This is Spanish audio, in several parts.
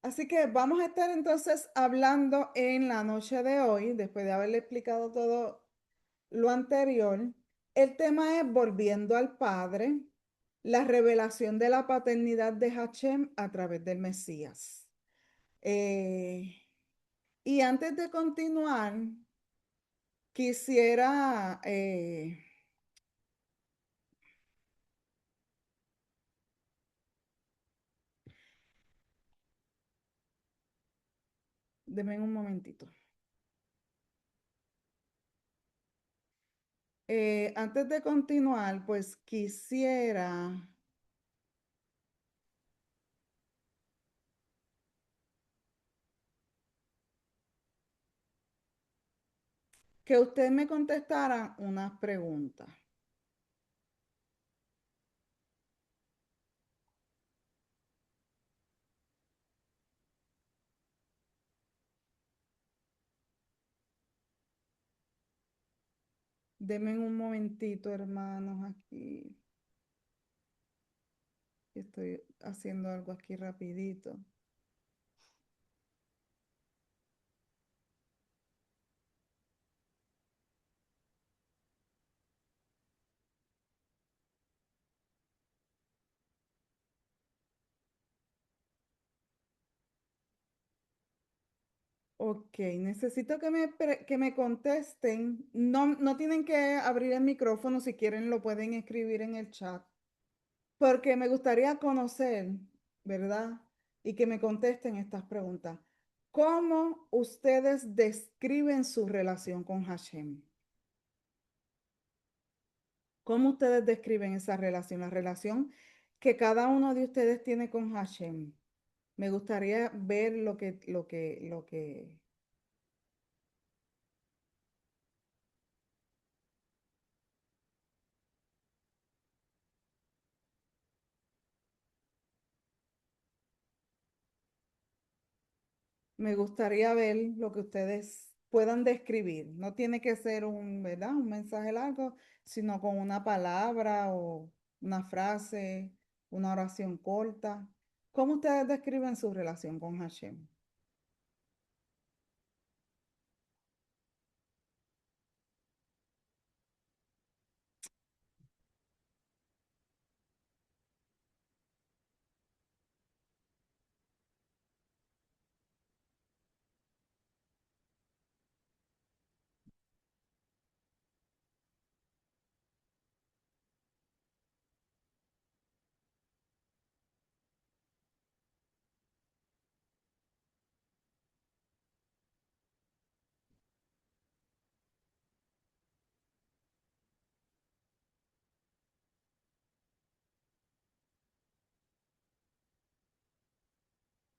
Así que vamos a estar entonces hablando en la noche de hoy, después de haberle explicado todo lo anterior. El tema es volviendo al Padre, la revelación de la paternidad de Hashem a través del Mesías. Eh, y antes de continuar, quisiera, denme un momentito. Antes de continuar, pues quisiera que usted me contestara unas preguntas. Denme un momentito, hermanos, aquí. Estoy haciendo algo aquí rapidito. Ok, necesito que me contesten. No, no tienen que abrir el micrófono, si quieren lo pueden escribir en el chat, porque me gustaría conocer, ¿verdad? Y que me contesten estas preguntas. ¿Cómo ustedes describen su relación con Hashem? ¿Cómo ustedes describen esa relación? La relación que cada uno de ustedes tiene con Hashem. Me gustaría ver lo que. Me gustaría ver lo que ustedes puedan describir. No tiene que ser un, ¿verdad? Un mensaje largo, sino con una palabra o una frase, una oración corta. ¿Cómo ustedes describen su relación con Hashem?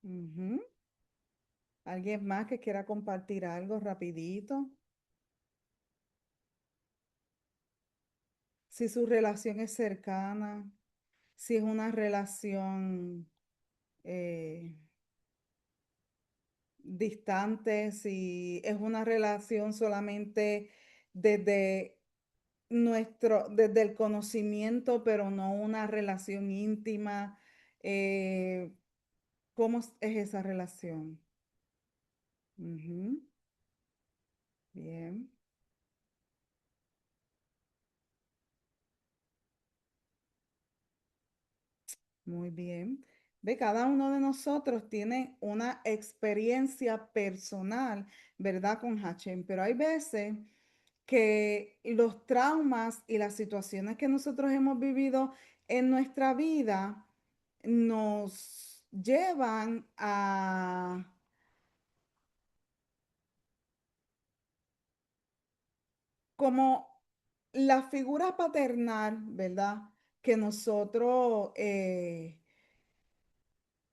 Ujú. ¿Alguien más que quiera compartir algo rapidito? Si su relación es cercana, si es una relación eh, distante, si es una relación solamente desde desde el conocimiento, pero no una relación íntima. eh, ¿Cómo es esa relación? Ujú. Bien, muy bien. Ve, cada uno de nosotros tiene una experiencia personal, ¿verdad? Con Hachem, pero hay veces que los traumas y las situaciones que nosotros hemos vivido en nuestra vida nos llevan a como la figura paternal, ¿verdad? Que nosotros,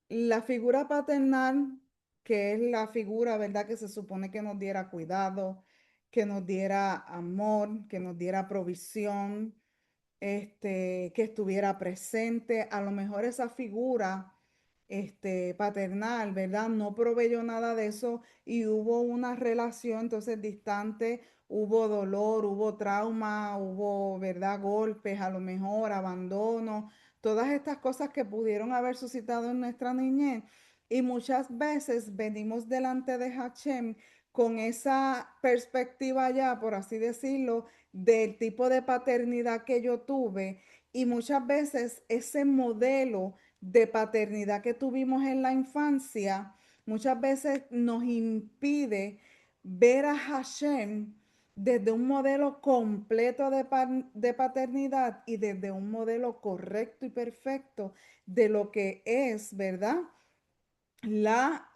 la figura paternal, que es la figura, ¿verdad? Que se supone que nos diera cuidado, que nos diera amor, que nos diera provisión, que estuviera presente. A lo mejor esa figura, paternal, ¿verdad? No proveyó nada de eso y hubo una relación entonces distante, hubo dolor, hubo trauma, hubo, ¿verdad? Golpes, a lo mejor abandono, todas estas cosas que pudieron haber suscitado en nuestra niñez. Y muchas veces venimos delante de Hashem con esa perspectiva ya, por así decirlo, del tipo de paternidad que yo tuve. Y muchas veces ese modelo de paternidad que tuvimos en la infancia, muchas veces nos impide ver a Hashem desde un modelo completo de paternidad y desde un modelo correcto y perfecto de lo que es, ¿verdad? La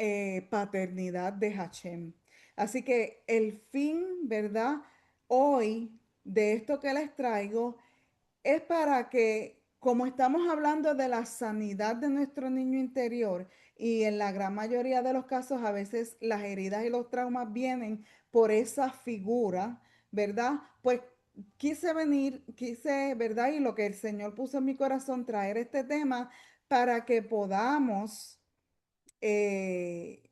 paternidad de Hashem. Así que el fin, ¿verdad? Hoy de esto que les traigo es para que, como estamos hablando de la sanidad de nuestro niño interior, y en la gran mayoría de los casos a veces las heridas y los traumas vienen por esa figura, ¿verdad? Pues quise venir, quise, ¿verdad? Y lo que el Señor puso en mi corazón, traer este tema para que podamos eh,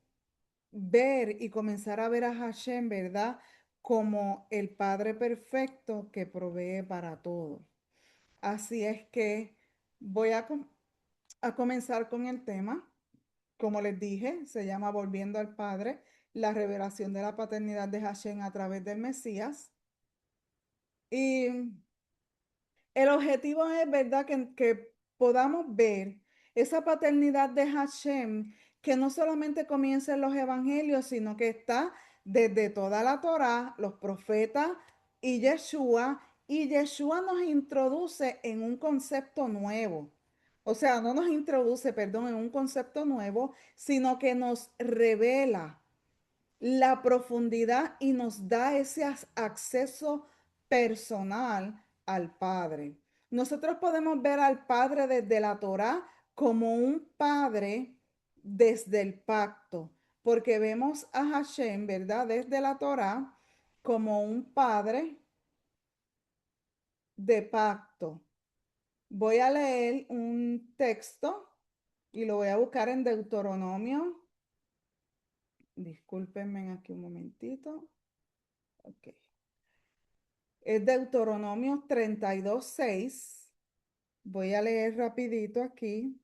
ver y comenzar a ver a Hashem, ¿verdad? Como el Padre perfecto que provee para todo. Así es que voy a comenzar con el tema. Como les dije, se llama Volviendo al Padre, la revelación de la paternidad de Hashem a través del Mesías. Y el objetivo es, ¿verdad?, que podamos ver esa paternidad de Hashem que no solamente comienza en los evangelios, sino que está desde toda la Torá, los profetas y Yeshua. Y Yeshua nos introduce en un concepto nuevo. O sea, no nos introduce, perdón, en un concepto nuevo, sino que nos revela la profundidad y nos da ese acceso personal al Padre. Nosotros podemos ver al Padre desde la Torá como un Padre desde el pacto, porque vemos a Hashem, ¿verdad? Desde la Torá como un Padre de pacto. Voy a leer un texto y lo voy a buscar en Deuteronomio. Discúlpenme aquí un momentito. Ok. Es Deuteronomio 32:6. Voy a leer rapidito aquí.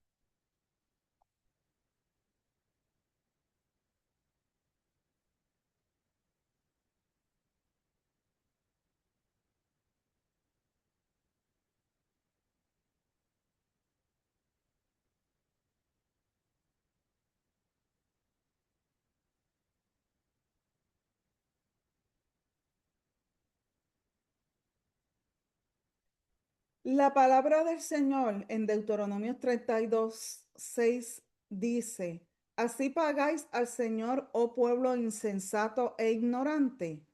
La palabra del Señor en Deuteronomio 32:6 dice, así pagáis al Señor, oh pueblo insensato e ignorante.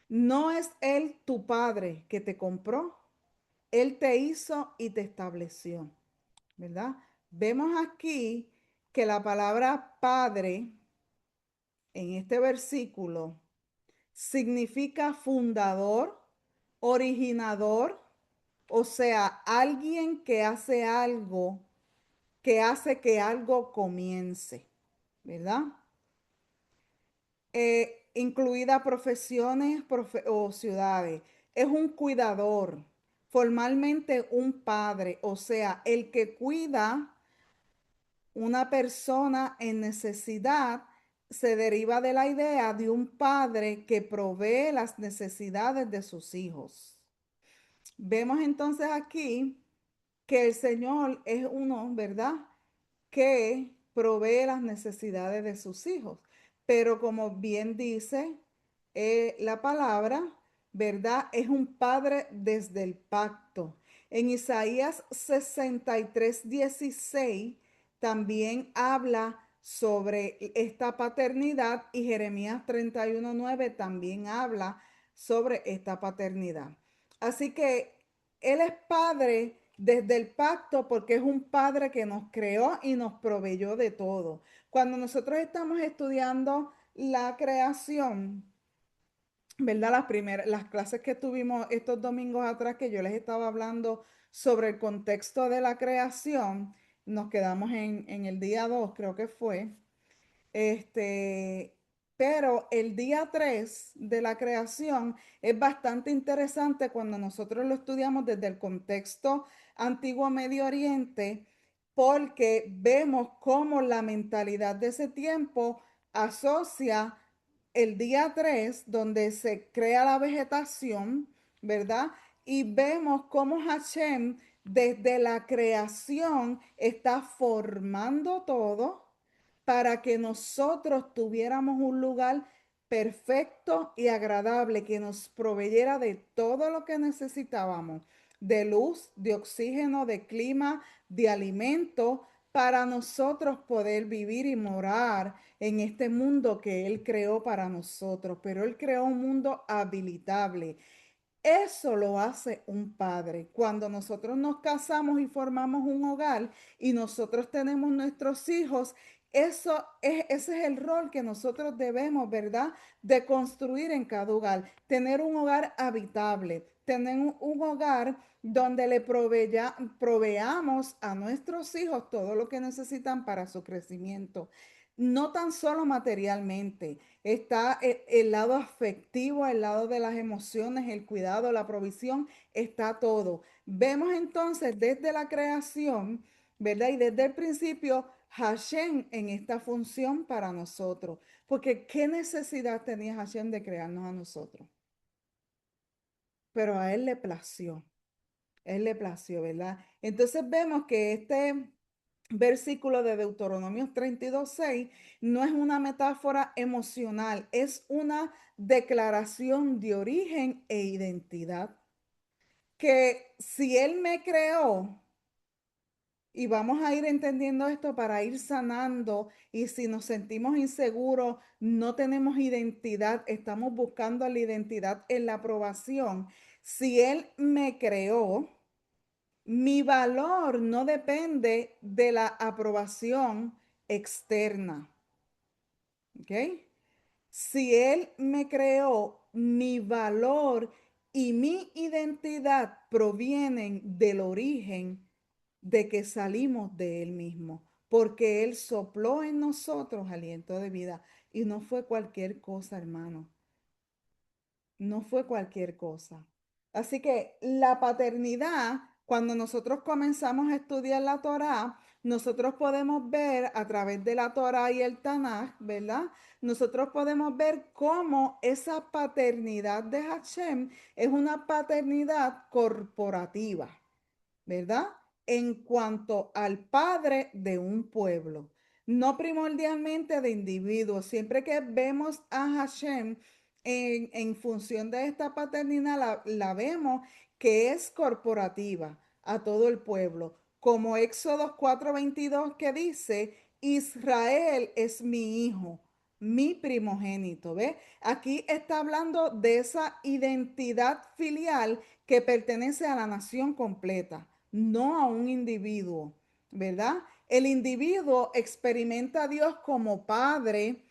¿No es Él tu Padre que te compró? Él te hizo y te estableció, ¿verdad? Vemos aquí que la palabra Padre en este versículo significa fundador, originador, o sea, alguien que hace algo, que hace que algo comience, ¿verdad? Incluida profesiones o ciudades. Es un cuidador, formalmente un padre, o sea, el que cuida una persona en necesidad se deriva de la idea de un padre que provee las necesidades de sus hijos. Vemos entonces aquí que el Señor es uno, ¿verdad?, que provee las necesidades de sus hijos. Pero como bien dice la palabra, ¿verdad? Es un padre desde el pacto. En Isaías 63:16 también habla sobre esta paternidad y Jeremías 31:9 también habla sobre esta paternidad. Así que Él es padre desde el pacto porque es un padre que nos creó y nos proveyó de todo. Cuando nosotros estamos estudiando la creación, ¿verdad? Las clases que tuvimos estos domingos atrás que yo les estaba hablando sobre el contexto de la creación, nos quedamos en el día 2, creo que fue. Este, pero el día 3 de la creación es bastante interesante cuando nosotros lo estudiamos desde el contexto antiguo Medio Oriente porque vemos cómo la mentalidad de ese tiempo asocia el día 3 donde se crea la vegetación, ¿verdad? Y vemos cómo Hashem desde la creación está formando todo para que nosotros tuviéramos un lugar perfecto y agradable que nos proveyera de todo lo que necesitábamos, de luz, de oxígeno, de clima, de alimento, para nosotros poder vivir y morar en este mundo que Él creó para nosotros. Pero Él creó un mundo habilitable. Eso lo hace un padre. Cuando nosotros nos casamos y formamos un hogar y nosotros tenemos nuestros hijos, ese es el rol que nosotros debemos, ¿verdad? De construir en cada hogar. Tener un hogar habitable, tener un hogar donde proveamos a nuestros hijos todo lo que necesitan para su crecimiento. No tan solo materialmente, está el lado afectivo, el lado de las emociones, el cuidado, la provisión, está todo. Vemos entonces desde la creación, ¿verdad? Y desde el principio, Hashem en esta función para nosotros. Porque ¿qué necesidad tenía Hashem de crearnos a nosotros? Pero a él le plació, ¿verdad? Entonces vemos que este versículo de Deuteronomio 32:6 no es una metáfora emocional, es una declaración de origen e identidad. Que si Él me creó, y vamos a ir entendiendo esto para ir sanando, y si nos sentimos inseguros, no tenemos identidad, estamos buscando la identidad en la aprobación. Si Él me creó, mi valor no depende de la aprobación externa. ¿Ok? Si Él me creó, mi valor y mi identidad provienen del origen de que salimos de Él mismo, porque Él sopló en nosotros aliento de vida y no fue cualquier cosa, hermano. No fue cualquier cosa. Así que la paternidad, cuando nosotros comenzamos a estudiar la Torá, nosotros podemos ver a través de la Torá y el Tanaj, ¿verdad? Nosotros podemos ver cómo esa paternidad de Hashem es una paternidad corporativa. ¿Verdad? En cuanto al padre de un pueblo, no primordialmente de individuos. Siempre que vemos a Hashem en función de esta paternidad, la vemos que es corporativa a todo el pueblo, como Éxodo 4:22 que dice, Israel es mi hijo, mi primogénito, ¿ve? Aquí está hablando de esa identidad filial que pertenece a la nación completa, no a un individuo, ¿verdad? El individuo experimenta a Dios como padre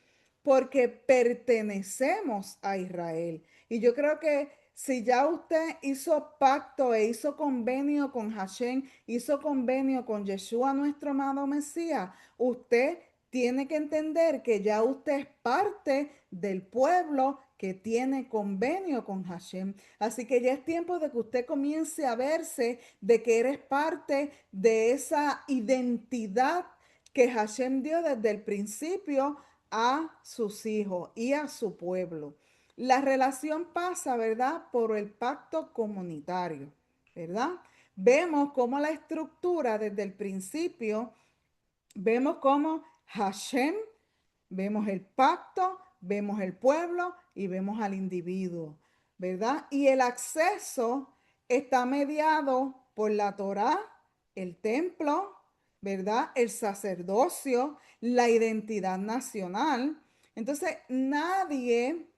porque pertenecemos a Israel. Y yo creo que si ya usted hizo pacto e hizo convenio con Hashem, hizo convenio con Yeshua, nuestro amado Mesías, usted tiene que entender que ya usted es parte del pueblo que tiene convenio con Hashem. Así que ya es tiempo de que usted comience a verse de que eres parte de esa identidad que Hashem dio desde el principio a sus hijos y a su pueblo. La relación pasa, ¿verdad? Por el pacto comunitario, ¿verdad? Vemos cómo la estructura desde el principio, vemos cómo Hashem, vemos el pacto, vemos el pueblo y vemos al individuo, ¿verdad? Y el acceso está mediado por la Torá, el templo, ¿verdad? El sacerdocio, la identidad nacional. Entonces, nadie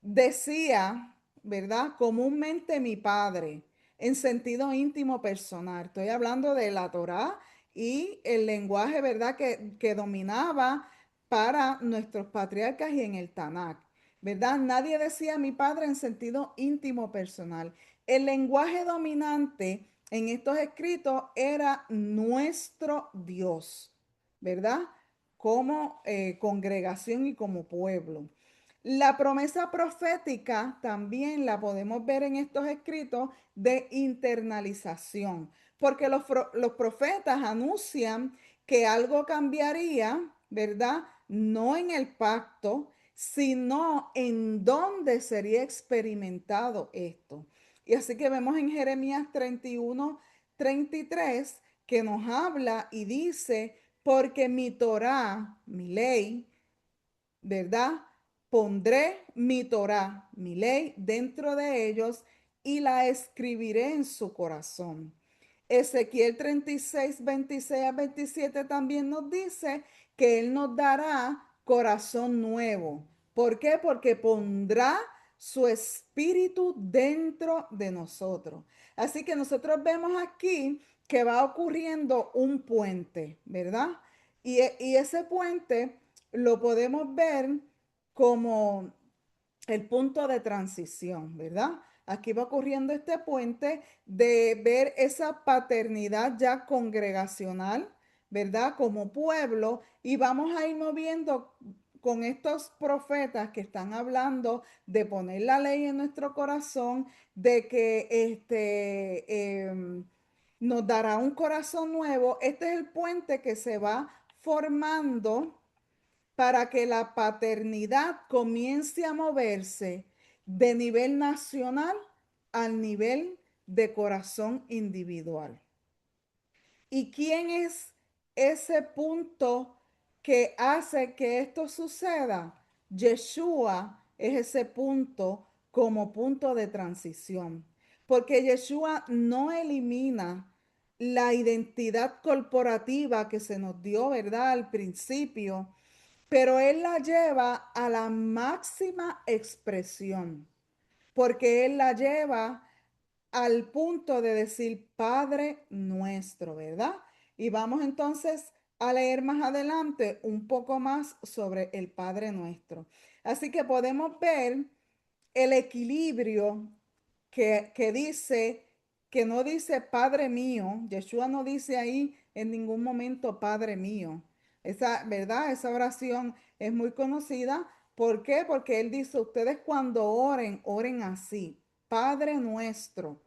decía, ¿verdad? Comúnmente mi padre, en sentido íntimo personal. Estoy hablando de la Torá y el lenguaje, ¿verdad? Que dominaba para nuestros patriarcas y en el Tanakh, ¿verdad? Nadie decía mi padre en sentido íntimo personal. El lenguaje dominante en estos escritos era nuestro Dios, ¿verdad? Como congregación y como pueblo. La promesa profética también la podemos ver en estos escritos de internalización. porque los profetas anuncian que algo cambiaría, ¿verdad? No en el pacto, sino en dónde sería experimentado esto. Y así que vemos en Jeremías 31, 33, que nos habla y dice, porque mi Torá, mi ley, ¿verdad? Pondré mi Torá, mi ley, dentro de ellos y la escribiré en su corazón. Ezequiel 36, 26 a 27 también nos dice que Él nos dará corazón nuevo. ¿Por qué? Porque pondrá su espíritu dentro de nosotros. Así que nosotros vemos aquí que va ocurriendo un puente, ¿verdad? Y ese puente lo podemos ver como el punto de transición, ¿verdad? Aquí va ocurriendo este puente de ver esa paternidad ya congregacional, ¿verdad? Como pueblo, y vamos a ir moviendo con estos profetas que están hablando de poner la ley en nuestro corazón, de que nos dará un corazón nuevo. Este es el puente que se va formando para que la paternidad comience a moverse de nivel nacional al nivel de corazón individual. ¿Y quién es ese punto que hace que esto suceda? Yeshua es ese punto como punto de transición, porque Yeshua no elimina la identidad corporativa que se nos dio, ¿verdad? Al principio, pero Él la lleva a la máxima expresión, porque Él la lleva al punto de decir Padre nuestro, ¿verdad? Y vamos entonces a leer más adelante un poco más sobre el Padre nuestro. Así que podemos ver el equilibrio que dice, que no dice Padre mío. Yeshua no dice ahí en ningún momento Padre mío. Esa, ¿verdad? Esa oración es muy conocida. ¿Por qué? Porque él dice, ustedes cuando oren, oren así. Padre nuestro.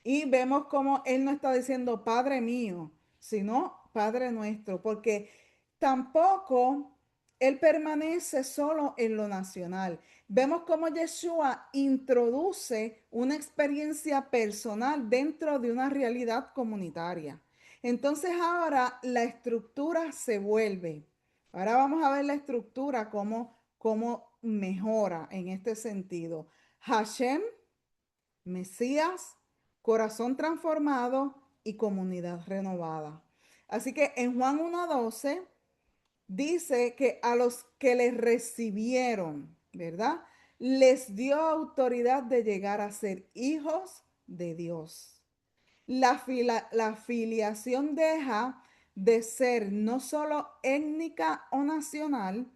Y vemos como él no está diciendo Padre mío, sino Padre nuestro, porque tampoco él permanece solo en lo nacional. Vemos cómo Yeshua introduce una experiencia personal dentro de una realidad comunitaria. Entonces ahora la estructura se vuelve. Ahora vamos a ver la estructura, cómo mejora en este sentido. Hashem, Mesías, corazón transformado y comunidad renovada. Así que en Juan 1:12 dice que a los que les recibieron, ¿verdad? Les dio autoridad de llegar a ser hijos de Dios. La filiación deja de ser no solo étnica o nacional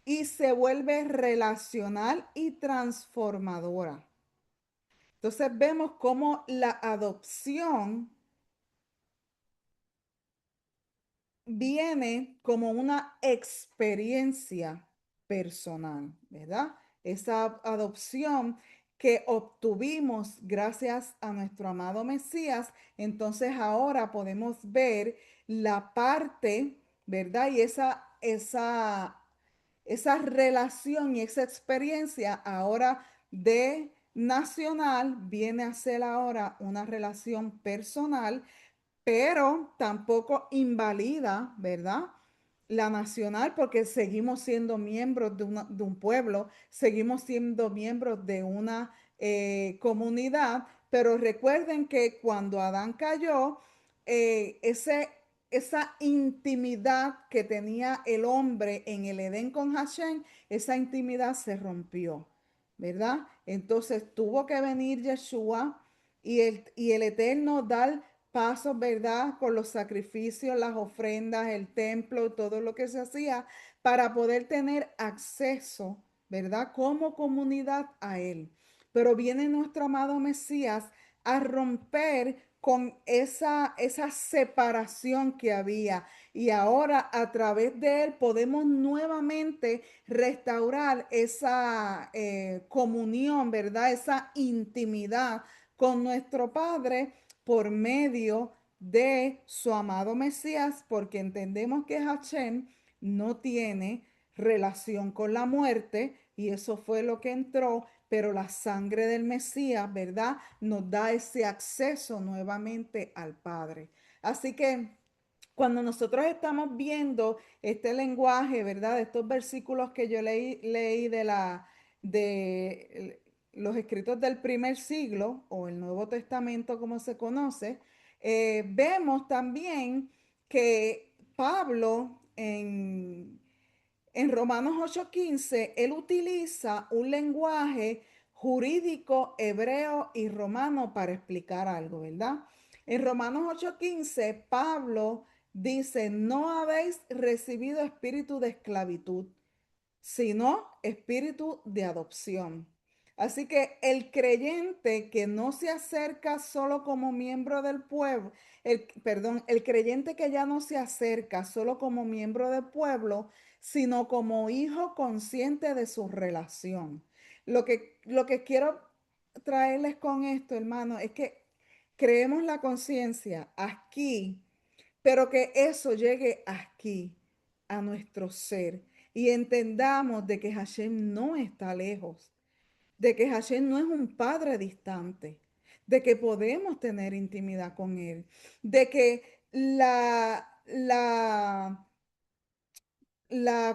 y se vuelve relacional y transformadora. Entonces vemos cómo la adopción viene como una experiencia personal, ¿verdad? Esa adopción que obtuvimos gracias a nuestro amado Mesías, entonces ahora podemos ver la parte, ¿verdad? Y esa relación y esa experiencia ahora de nacional viene a ser ahora una relación personal, pero tampoco invalida, ¿verdad? La nacional, porque seguimos siendo miembros de un pueblo, seguimos siendo miembros de una comunidad, pero recuerden que cuando Adán cayó, esa intimidad que tenía el hombre en el Edén con Hashem, esa intimidad se rompió, ¿verdad? Entonces tuvo que venir Yeshua y el Eterno dar pasos, ¿verdad? Con los sacrificios, las ofrendas, el templo, todo lo que se hacía para poder tener acceso, ¿verdad? Como comunidad a Él. Pero viene nuestro amado Mesías a romper con esa separación que había. Y ahora a través de Él podemos nuevamente restaurar esa comunión, ¿verdad? Esa intimidad con nuestro Padre, por medio de su amado Mesías, porque entendemos que Hashem no tiene relación con la muerte y eso fue lo que entró, pero la sangre del Mesías, ¿verdad? Nos da ese acceso nuevamente al Padre. Así que cuando nosotros estamos viendo este lenguaje, ¿verdad? Estos versículos que yo leí de los escritos del primer siglo o el Nuevo Testamento como se conoce, vemos también que Pablo en Romanos 8:15, él utiliza un lenguaje jurídico hebreo y romano para explicar algo, ¿verdad? En Romanos 8:15, Pablo dice, no habéis recibido espíritu de esclavitud, sino espíritu de adopción. Así que el creyente que no se acerca solo como miembro del pueblo, perdón, el creyente que ya no se acerca solo como miembro del pueblo, sino como hijo consciente de su relación. Lo que quiero traerles con esto, hermano, es que creemos la conciencia aquí, pero que eso llegue aquí, a nuestro ser, y entendamos de que Hashem no está lejos, de que Hashem no es un padre distante, de que podemos tener intimidad con Él, de que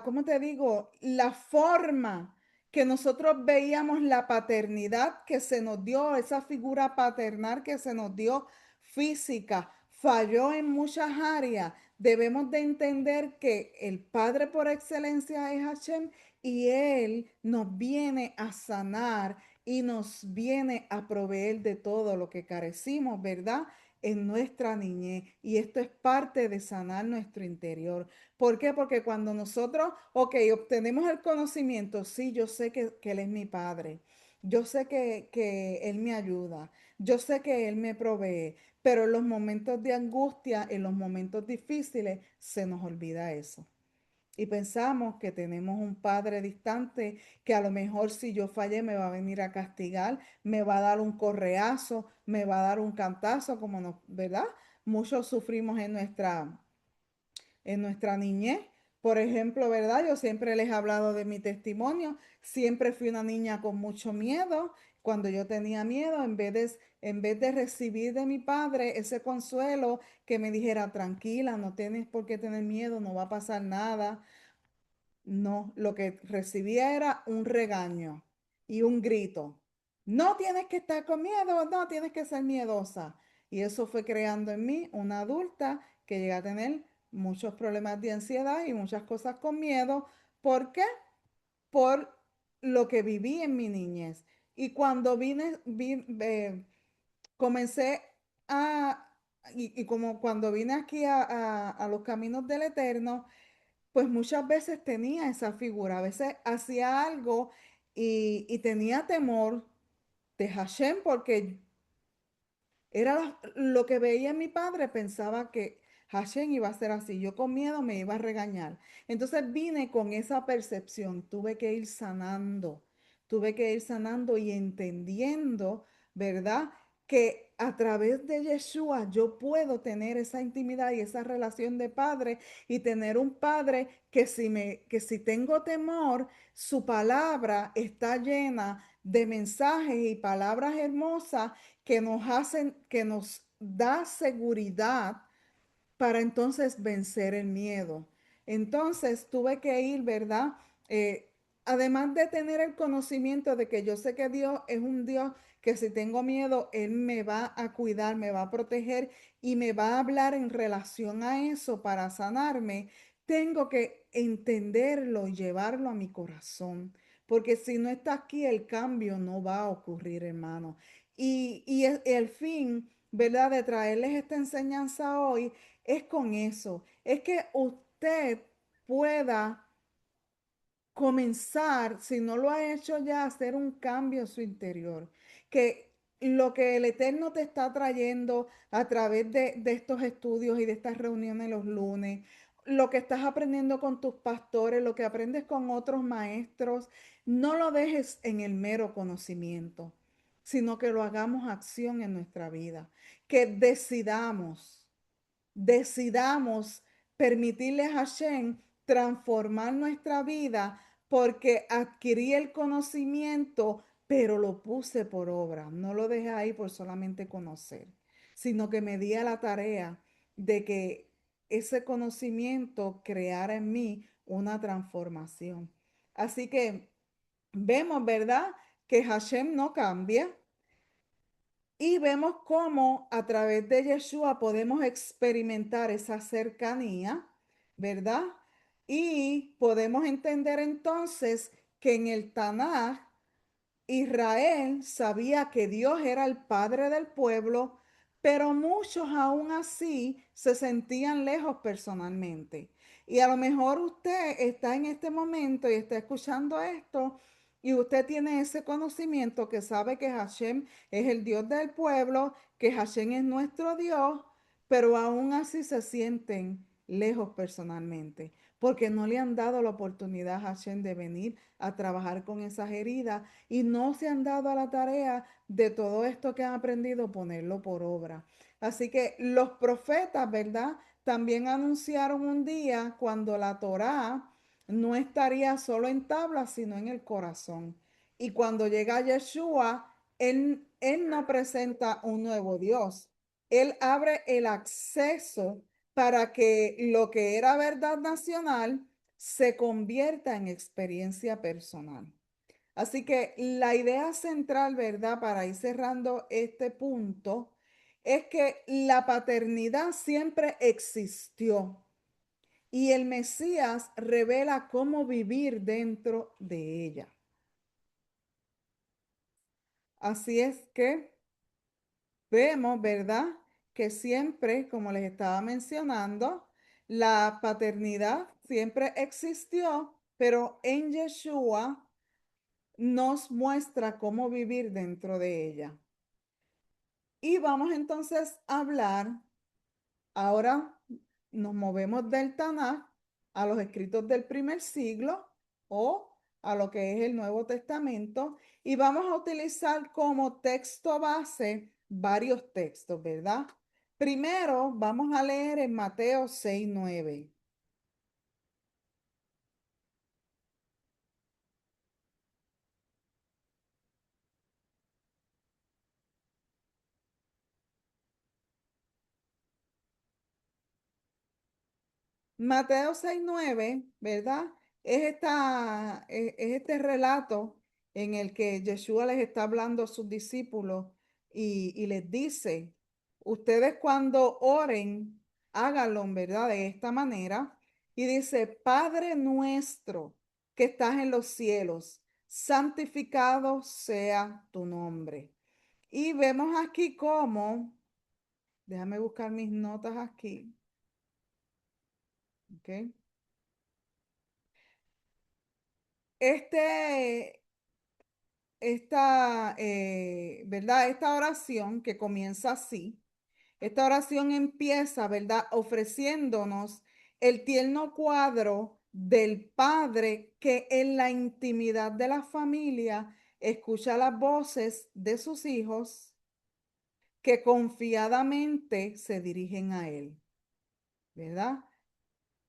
¿cómo te digo? La forma que nosotros veíamos la paternidad que se nos dio, esa figura paternal que se nos dio física, falló en muchas áreas. Debemos de entender que el Padre por excelencia es Hashem y Él nos viene a sanar y nos viene a proveer de todo lo que carecimos, ¿verdad? En nuestra niñez. Y esto es parte de sanar nuestro interior. ¿Por qué? Porque cuando nosotros, ok, obtenemos el conocimiento, sí, yo sé que Él es mi Padre, yo sé que Él me ayuda, yo sé que Él me provee, pero en los momentos de angustia, en los momentos difíciles, se nos olvida eso. Y pensamos que tenemos un padre distante que a lo mejor si yo fallé me va a venir a castigar, me va a dar un correazo, me va a dar un cantazo, como nos, ¿verdad? Muchos sufrimos en nuestra niñez. Por ejemplo, ¿verdad? Yo siempre les he hablado de mi testimonio. Siempre fui una niña con mucho miedo. Cuando yo tenía miedo, en vez de recibir de mi padre ese consuelo que me dijera, tranquila, no tienes por qué tener miedo, no va a pasar nada. No, lo que recibía era un regaño y un grito. No tienes que estar con miedo, no tienes que ser miedosa. Y eso fue creando en mí una adulta que llega a tener muchos problemas de ansiedad y muchas cosas con miedo. ¿Por qué? Por lo que viví en mi niñez. Y cuando comencé a, y como cuando vine aquí a los caminos del Eterno, pues muchas veces tenía esa figura, a veces hacía algo y tenía temor de Hashem porque era lo que veía mi padre, pensaba que Hashem iba a ser así, yo con miedo me iba a regañar. Entonces vine con esa percepción, tuve que ir sanando y entendiendo, ¿verdad? Que a través de Yeshua yo puedo tener esa intimidad y esa relación de padre y tener un padre que si tengo temor, su palabra está llena de mensajes y palabras hermosas que nos hacen, que nos da seguridad para entonces vencer el miedo. Entonces tuve que ir, ¿verdad? Eh, Además de tener el conocimiento de que yo sé que Dios es un Dios que si tengo miedo, Él me va a cuidar, me va a proteger y me va a hablar en relación a eso para sanarme, tengo que entenderlo y llevarlo a mi corazón. Porque si no está aquí, el cambio no va a ocurrir, hermano. Y el fin, ¿verdad? De traerles esta enseñanza hoy es con eso, es que usted pueda comenzar, si no lo ha hecho ya, a hacer un cambio en su interior, que lo que el Eterno te está trayendo a través de estos estudios y de estas reuniones los lunes, lo que estás aprendiendo con tus pastores, lo que aprendes con otros maestros, no lo dejes en el mero conocimiento. sino que lo hagamos acción en nuestra vida, que decidamos permitirle a Hashem transformar nuestra vida porque adquirí el conocimiento, pero lo puse por obra. No lo dejé ahí por solamente conocer, sino que me di a la tarea de que ese conocimiento creara en mí una transformación. Así que vemos, ¿verdad? Que Hashem no cambia, y vemos cómo a través de Yeshua podemos experimentar esa cercanía, ¿verdad? Y podemos entender entonces que en el Tanaj Israel sabía que Dios era el padre del pueblo, pero muchos aún así se sentían lejos personalmente. Y a lo mejor usted está en este momento y está escuchando esto y usted tiene ese conocimiento que sabe que Hashem es el Dios del pueblo, que Hashem es nuestro Dios, pero aún así se sienten lejos personalmente, porque no le han dado la oportunidad a Hashem de venir a trabajar con esas heridas y no se han dado a la tarea de todo esto que han aprendido ponerlo por obra. Así que los profetas, ¿verdad? También anunciaron un día cuando la Torá no estaría solo en tablas, sino en el corazón. Y cuando llega Yeshua, él no presenta un nuevo Dios. Él abre el acceso para que lo que era verdad nacional se convierta en experiencia personal. Así que la idea central, ¿verdad? Para ir cerrando este punto, es que la paternidad siempre existió y el Mesías revela cómo vivir dentro de ella. Así es que vemos, ¿verdad? Que siempre, como les estaba mencionando, la paternidad siempre existió, pero en Yeshua nos muestra cómo vivir dentro de ella. Y vamos entonces a hablar, ahora nos movemos del Tanaj a los escritos del primer siglo o a lo que es el Nuevo Testamento y vamos a utilizar como texto base varios textos, ¿verdad? Primero vamos a leer en Mateo 6:9. Mateo 6:9, ¿verdad? Es este relato en el que Yeshua les está hablando a sus discípulos y les dice, ustedes cuando oren, háganlo, ¿verdad? De esta manera. Y dice, Padre nuestro que estás en los cielos, santificado sea tu nombre. Y vemos aquí cómo, déjame buscar mis notas aquí, ¿ok? Este, ¿verdad? Esta oración que comienza así, esta oración empieza, ¿verdad? Ofreciéndonos el tierno cuadro del padre que en la intimidad de la familia escucha las voces de sus hijos que confiadamente se dirigen a él, ¿verdad?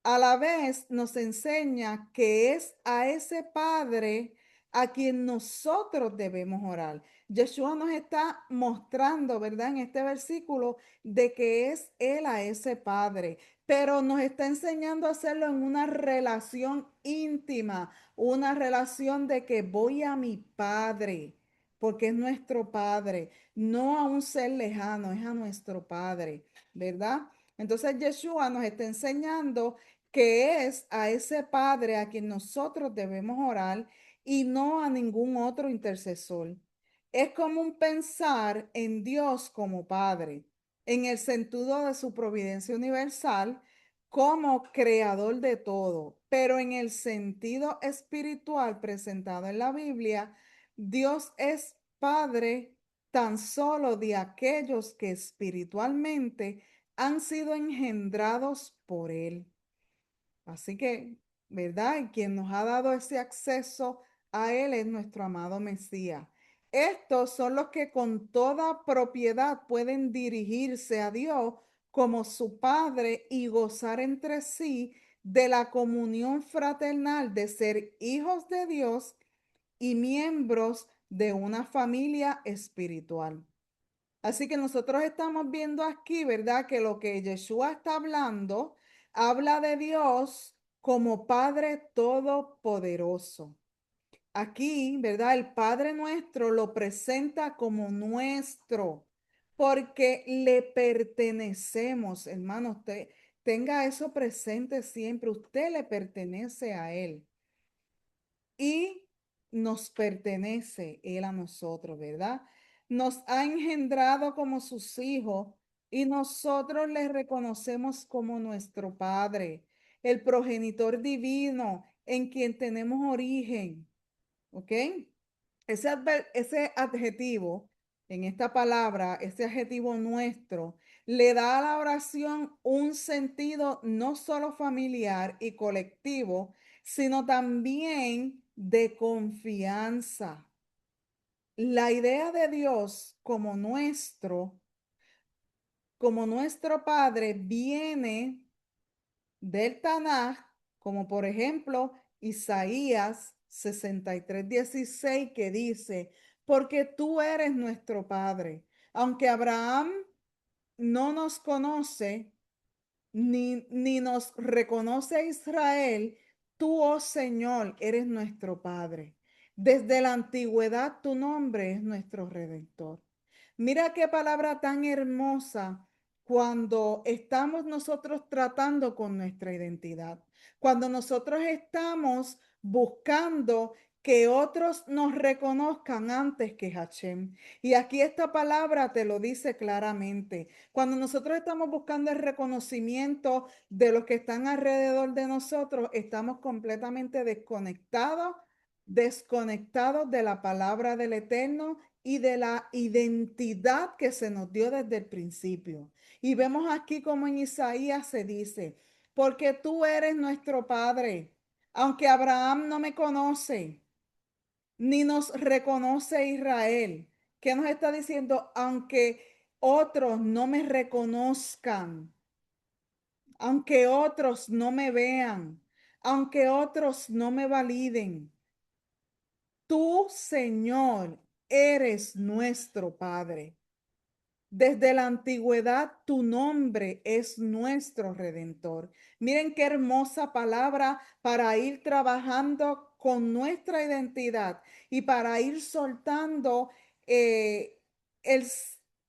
A la vez nos enseña que es a ese Padre a quien nosotros debemos orar. Yeshua nos está mostrando, ¿verdad? En este versículo de que es Él a ese Padre, pero nos está enseñando a hacerlo en una relación íntima, una relación de que voy a mi Padre, porque es nuestro Padre, no a un ser lejano, es a nuestro Padre, ¿verdad? Entonces Yeshua nos está enseñando que es a ese Padre a quien nosotros debemos orar y no a ningún otro intercesor. Es común pensar en Dios como Padre, en el sentido de su providencia universal, como creador de todo, pero en el sentido espiritual presentado en la Biblia, Dios es Padre tan solo de aquellos que espiritualmente han sido engendrados por Él. Así que, ¿verdad? Y quien nos ha dado ese acceso a Él es nuestro amado Mesías. estos son los que con toda propiedad pueden dirigirse a Dios como su Padre y gozar entre sí de la comunión fraternal de ser hijos de Dios y miembros de una familia espiritual. Así que nosotros estamos viendo aquí, ¿verdad? Que lo que Yeshua está hablando, habla de Dios como Padre Todopoderoso. Aquí, ¿verdad? El Padre nuestro lo presenta como nuestro, porque le pertenecemos, hermano. Usted tenga eso presente siempre. Usted le pertenece a Él y nos pertenece Él a nosotros, ¿verdad? Nos ha engendrado como sus hijos y nosotros le reconocemos como nuestro Padre, el progenitor divino en quien tenemos origen, ¿ok? Ese adjetivo, en esta palabra, ese adjetivo nuestro, le da a la oración un sentido no solo familiar y colectivo, sino también de confianza. La idea de Dios como nuestro Padre, viene del Tanaj, como por ejemplo Isaías 63:16, que dice, porque tú eres nuestro Padre. Aunque Abraham no nos conoce, ni nos reconoce Israel, tú, oh Señor, eres nuestro Padre. Desde la antigüedad tu nombre es nuestro Redentor. Mira qué palabra tan hermosa cuando estamos nosotros tratando con nuestra identidad, cuando nosotros estamos buscando que otros nos reconozcan antes que Hashem. Y aquí esta palabra te lo dice claramente. Cuando nosotros estamos buscando el reconocimiento de los que están alrededor de nosotros, estamos completamente desconectados de la palabra del Eterno y de la identidad que se nos dio desde el principio. Y vemos aquí como en Isaías se dice, porque tú eres nuestro Padre, aunque Abraham no me conoce, ni nos reconoce Israel. ¿Qué nos está diciendo? Aunque otros no me reconozcan, aunque otros no me vean, aunque otros no me validen, tú, Señor, eres nuestro Padre. Desde la antigüedad tu nombre es nuestro Redentor. Miren qué hermosa palabra para ir trabajando con nuestra identidad y para ir soltando eh, el,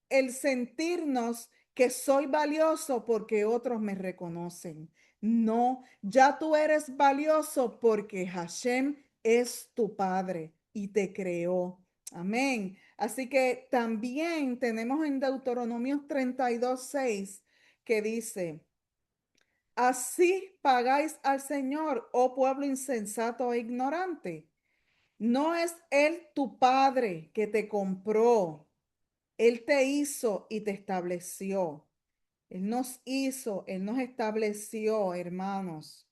el sentirnos que soy valioso porque otros me reconocen. No, ya tú eres valioso porque Hashem es tu Padre y te creó. Amén. Así que también tenemos en Deuteronomio 32:6 que dice, así pagáis al Señor, oh pueblo insensato e ignorante. No es Él tu Padre que te compró, Él te hizo y te estableció. Él nos hizo, Él nos estableció, hermanos.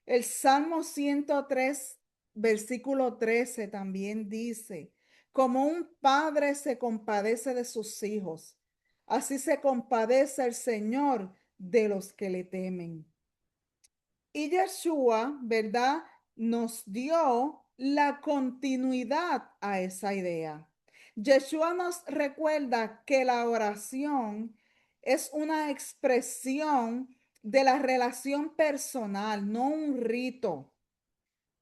El Salmo 103, versículo 13 también dice, como un padre se compadece de sus hijos, así se compadece el Señor de los que le temen. Y Yeshua, ¿verdad? Nos dio la continuidad a esa idea. Yeshua nos recuerda que la oración es una expresión de la relación personal, no un rito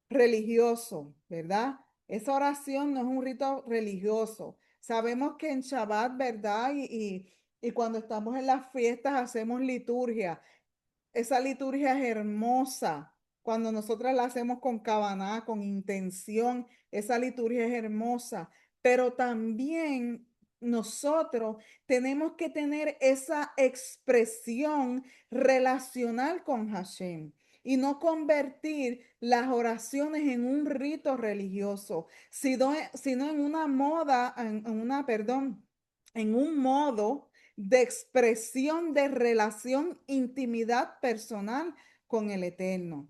religioso, ¿verdad? Esa oración no es un rito religioso. Sabemos que en Shabbat, ¿verdad? Y cuando estamos en las fiestas hacemos liturgia. Esa liturgia es hermosa. Cuando nosotras la hacemos con cabana, con intención, esa liturgia es hermosa. Pero también nosotros tenemos que tener esa expresión relacional con Hashem y no convertir las oraciones en un rito religioso, sino en una moda, en un modo de expresión de relación, intimidad personal con el Eterno.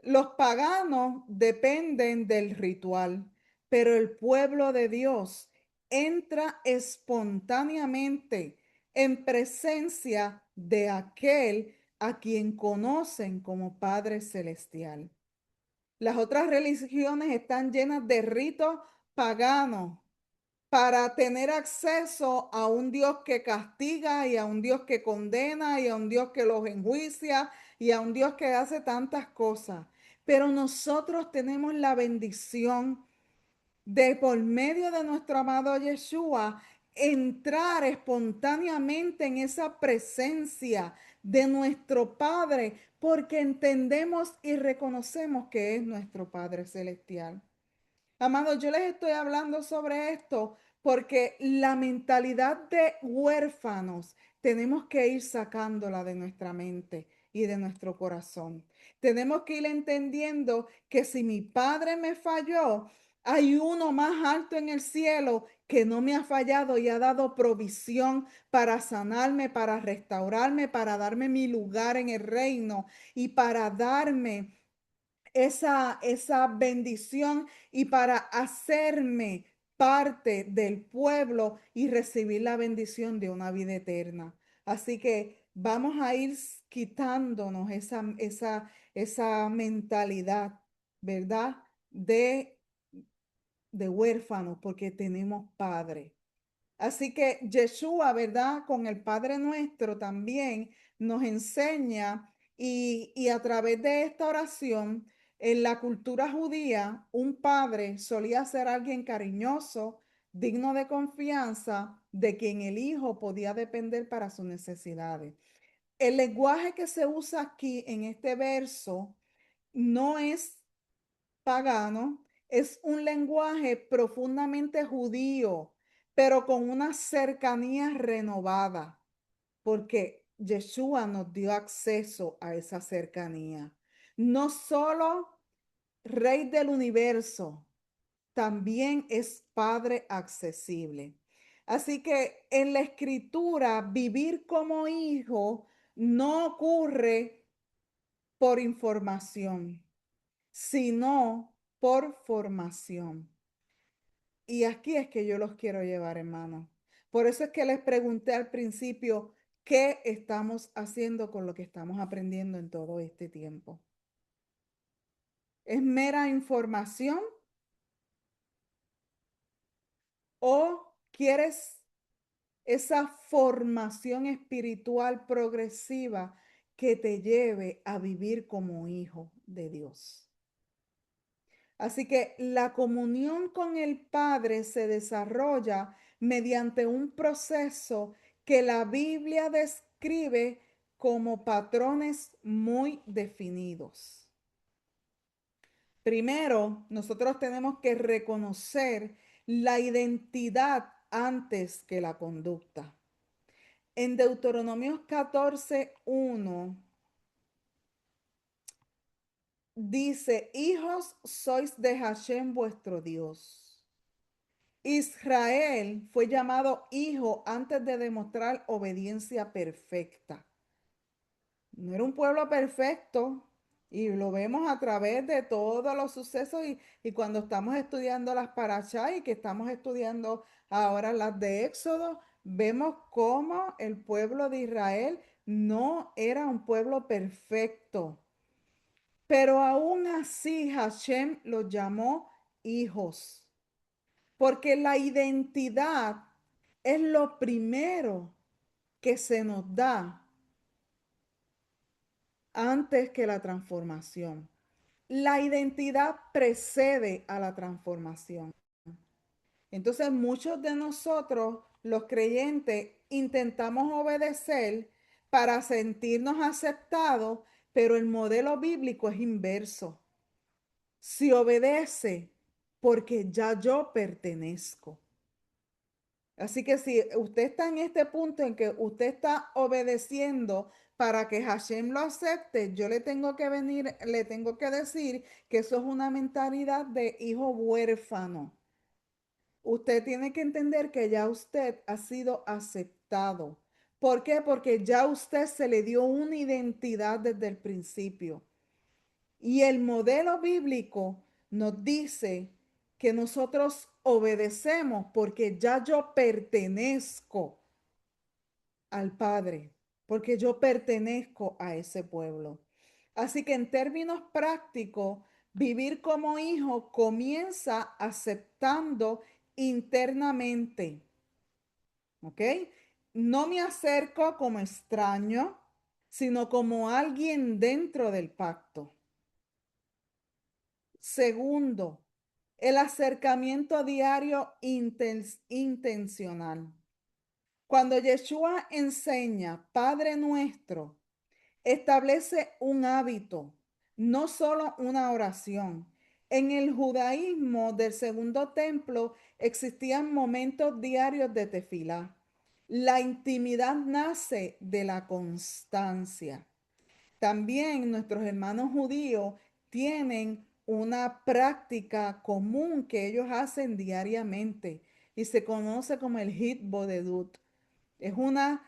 Los paganos dependen del ritual, pero el pueblo de Dios entra espontáneamente en presencia de aquel a quien conocen como Padre Celestial. Las otras religiones están llenas de ritos paganos para tener acceso a un Dios que castiga y a un Dios que condena y a un Dios que los enjuicia y a un Dios que hace tantas cosas. Pero nosotros tenemos la bendición de por medio de nuestro amado Yeshua entrar espontáneamente en esa presencia de nuestro Padre porque entendemos y reconocemos que es nuestro Padre Celestial. Amados, yo les estoy hablando sobre esto porque la mentalidad de huérfanos tenemos que ir sacándola de nuestra mente y de nuestro corazón. Tenemos que ir entendiendo que si mi padre me falló, hay uno más alto en el cielo que no me ha fallado y ha dado provisión para sanarme, para restaurarme, para darme mi lugar en el reino y para darme esa bendición y para hacerme parte del pueblo y recibir la bendición de una vida eterna. Así que vamos a ir quitándonos esa mentalidad, ¿verdad? De huérfanos porque tenemos padre. Así que Yeshua, ¿verdad? Con el Padre Nuestro también nos enseña y a través de esta oración, en la cultura judía, un padre solía ser alguien cariñoso, digno de confianza, de quien el hijo podía depender para sus necesidades. El lenguaje que se usa aquí en este verso no es pagano, es un lenguaje profundamente judío, pero con una cercanía renovada, porque Yeshua nos dio acceso a esa cercanía. No solo Rey del universo, también es Padre accesible. Así que en la escritura, vivir como hijo no ocurre por información, sino por formación. Y aquí es que yo los quiero llevar, hermanos. Por eso es que les pregunté al principio, ¿qué estamos haciendo con lo que estamos aprendiendo en todo este tiempo? ¿Es mera información o quieres esa formación espiritual progresiva que te lleve a vivir como hijo de Dios? Así que la comunión con el Padre se desarrolla mediante un proceso que la Biblia describe como patrones muy definidos. Primero, nosotros tenemos que reconocer la identidad antes que la conducta. En Deuteronomio 14:1 dice, hijos sois de Hashem vuestro Dios. Israel fue llamado hijo antes de demostrar obediencia perfecta. No era un pueblo perfecto y lo vemos a través de todos los sucesos y cuando estamos estudiando las parashá y que estamos estudiando ahora las de Éxodo, vemos cómo el pueblo de Israel no era un pueblo perfecto. Pero aún así Hashem los llamó hijos. Porque la identidad es lo primero que se nos da antes que la transformación. La identidad precede a la transformación. Entonces muchos de nosotros, los creyentes, intentamos obedecer para sentirnos aceptados, pero el modelo bíblico es inverso. Si obedece, porque ya yo pertenezco. Así que si usted está en este punto en que usted está obedeciendo para que Hashem lo acepte, yo le tengo que venir, le tengo que decir que eso es una mentalidad de hijo huérfano. Usted tiene que entender que ya usted ha sido aceptado. ¿Por qué? Porque ya usted se le dio una identidad desde el principio. Y el modelo bíblico nos dice que nosotros obedecemos porque ya yo pertenezco al Padre, porque yo pertenezco a ese pueblo. Así que en términos prácticos, vivir como hijo comienza aceptando internamente, ¿ok? No me acerco como extraño, sino como alguien dentro del pacto. Segundo, el acercamiento diario intencional. Cuando Yeshua enseña Padre Nuestro, establece un hábito, no solo una oración. En el judaísmo del segundo templo existían momentos diarios de tefilá. La intimidad nace de la constancia. También nuestros hermanos judíos tienen una práctica común que ellos hacen diariamente y se conoce como el Hitbodedut. Es una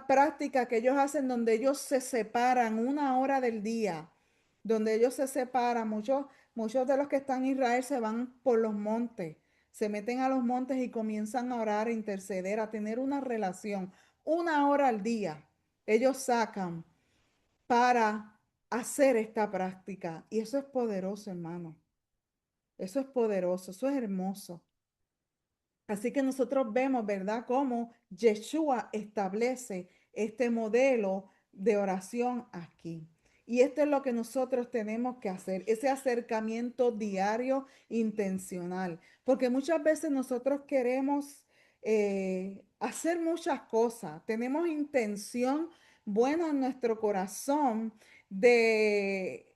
práctica que ellos hacen donde ellos se separan una hora del día, donde ellos se separan. Muchos de los que están en Israel se van por los montes, se meten a los montes y comienzan a orar, a interceder, a tener una relación. Una hora al día ellos sacan para hacer esta práctica. Y eso es poderoso, hermano. Eso es poderoso, eso es hermoso. Así que nosotros vemos, ¿verdad?, cómo Yeshua establece este modelo de oración aquí. Y esto es lo que nosotros tenemos que hacer, ese acercamiento diario intencional. Porque muchas veces nosotros queremos hacer muchas cosas, tenemos intención buena en nuestro corazón de